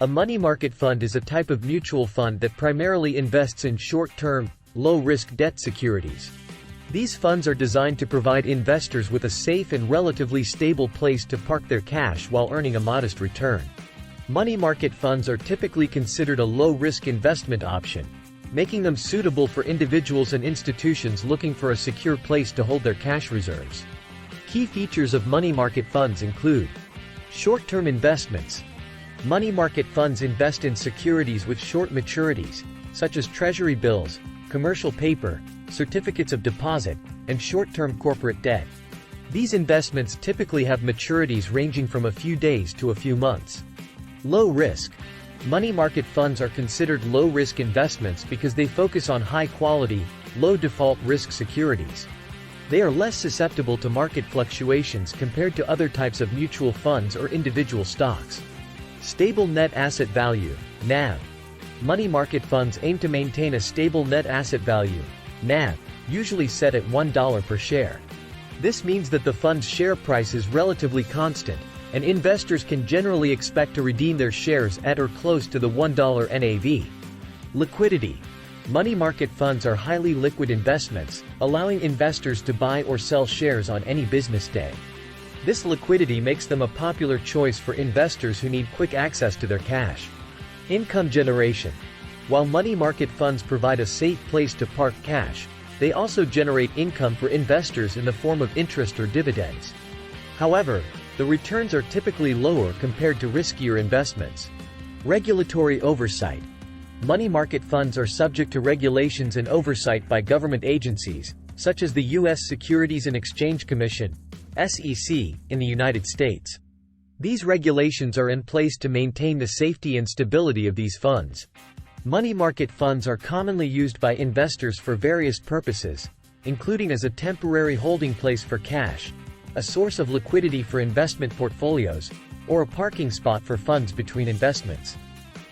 A money market fund is a type of mutual fund that primarily invests in short-term, low-risk debt securities. These funds are designed to provide investors with a safe and relatively stable place to park their cash while earning a modest return. Money market funds are typically considered a low-risk investment option, making them suitable for individuals and institutions looking for a secure place to hold their cash reserves. Key features of money market funds include short-term investments. Money market funds invest in securities with short maturities, such as treasury bills, commercial paper, certificates of deposit, and short-term corporate debt. These investments typically have maturities ranging from a few days to a few months. Low risk. Money market funds are considered low-risk investments because they focus on high-quality, low-default risk securities. They are less susceptible to market fluctuations compared to other types of mutual funds or individual stocks. Stable net asset value, NAV. Money market funds aim to maintain a stable net asset value, NAV, usually set at $1 per share. This means that the fund's share price is relatively constant, and investors can generally expect to redeem their shares at or close to the $1 NAV. Liquidity. Money market funds are highly liquid investments, allowing investors to buy or sell shares on any business day. This liquidity makes them a popular choice for investors who need quick access to their cash. Income generation. While money market funds provide a safe place to park cash, they also generate income for investors in the form of interest or dividends. However, the returns are typically lower compared to riskier investments. Regulatory oversight. Money market funds are subject to regulations and oversight by government agencies, such as the U.S. Securities and Exchange Commission, SEC, in the United States. These regulations are in place to maintain the safety and stability of these funds. Money market funds are commonly used by investors for various purposes, including as a temporary holding place for cash, a source of liquidity for investment portfolios, or a parking spot for funds between investments.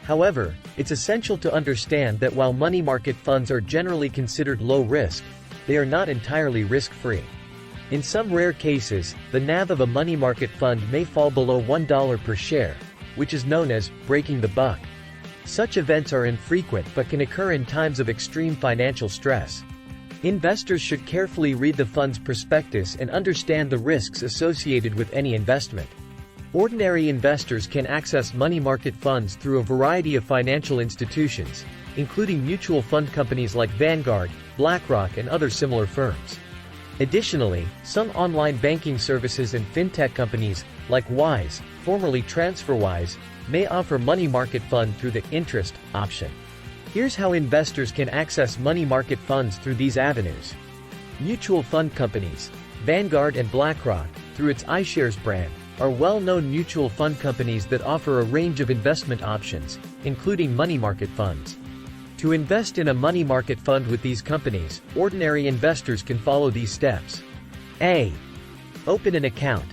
However, it's essential to understand that while money market funds are generally considered low risk, they are not entirely risk-free. In some rare cases, the NAV of a money market fund may fall below $1 per share, which is known as breaking the buck. Such events are infrequent but can occur in times of extreme financial stress. Investors should carefully read the fund's prospectus and understand the risks associated with any investment. Ordinary investors can access money market funds through a variety of financial institutions, including mutual fund companies like Vanguard, BlackRock, and other similar firms. Additionally, some online banking services and fintech companies, like Wise, formerly TransferWise, may offer money market fund through the interest option. Here's how investors can access money market funds through these avenues. Mutual fund companies. Vanguard and BlackRock, through its iShares brand, are well-known mutual fund companies that offer a range of investment options, including money market funds. To invest in a money market fund with these companies, ordinary investors can follow these steps. A. Open an account.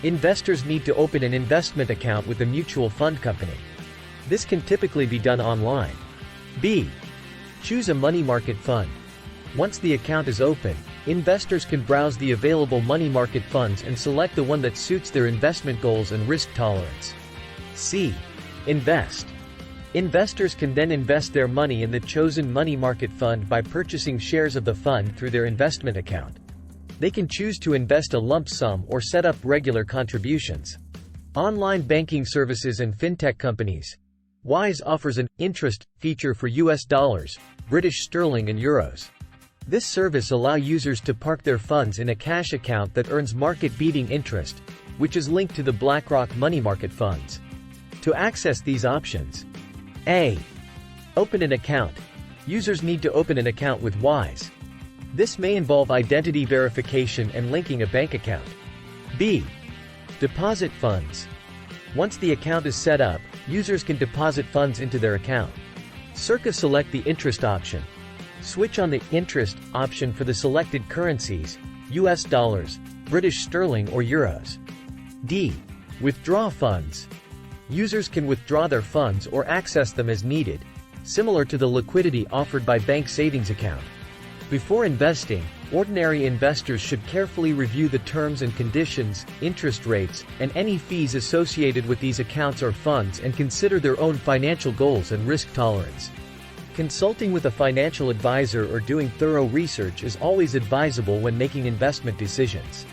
Investors need to open an investment account with a mutual fund company. This can typically be done online. B. Choose a money market fund. Once the account is open, investors can browse the available money market funds and select the one that suits their investment goals and risk tolerance. C. Invest. Investors can then invest their money in the chosen money market fund by purchasing shares of the fund through their investment account. They can choose to invest a lump sum or set up regular contributions. Online banking services and fintech companies. Wise offers an interest feature for US dollars, British sterling, and euros. This service allows users to park their funds in a cash account that earns market-beating interest, which is linked to the BlackRock money market funds. To access these options, A. Open an account. Users need to open an account with Wise. This may involve identity verification and linking a bank account. B. Deposit funds. Once the account is set up, users can deposit funds into their account. Select the interest option. Switch on the interest option for the selected currencies, US dollars, British sterling, or euros. D. Withdraw funds. Users can withdraw their funds or access them as needed, similar to the liquidity offered by bank savings account. Before investing, ordinary investors should carefully review the terms and conditions, interest rates, and any fees associated with these accounts or funds and consider their own financial goals and risk tolerance. Consulting with a financial advisor or doing thorough research is always advisable when making investment decisions.